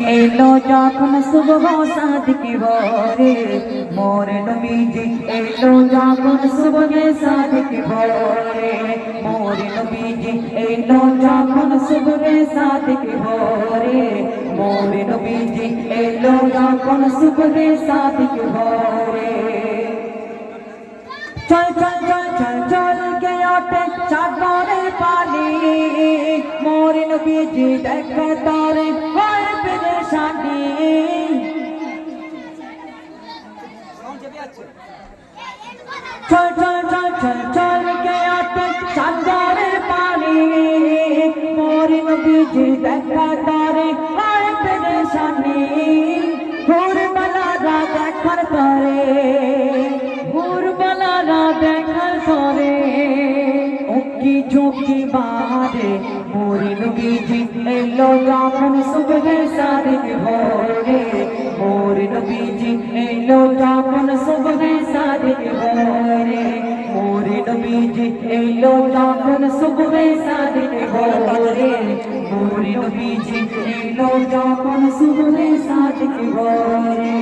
এলো যখন সুবহ সাদিক ভোরে মোর নবীজি এলো যখন সুবহ সাদিক ভোরে মোর নবীজি এলো যখন সুবহ সাদিক ভোরে মোর নবীজি এলো যখন সুবহ সাদিক ভোরে চল চল চল চল চল কে ওঠে সাগরের পানি মোর নবীজি দেখা তারে হয় পেরেশানি চল চল চল চল চল কে ওঠে সাগরের পানি মোর নবীজি দেখা তারে হয় পেরেশানি ভোরবেলা দেখার তরে দেখার পরে উকি ঝুঁকি বারে মোর নবীজি এলো যখন সুবহ সাদিক ভোরে মোর নবীজি এলো যখন সুবহ সাদিক ভোরে মোর নবীজি এলো যখন সুবহ সাদিক ভোরে মোর নবীজি এলো যখন সুবহ সাদিক ভোরে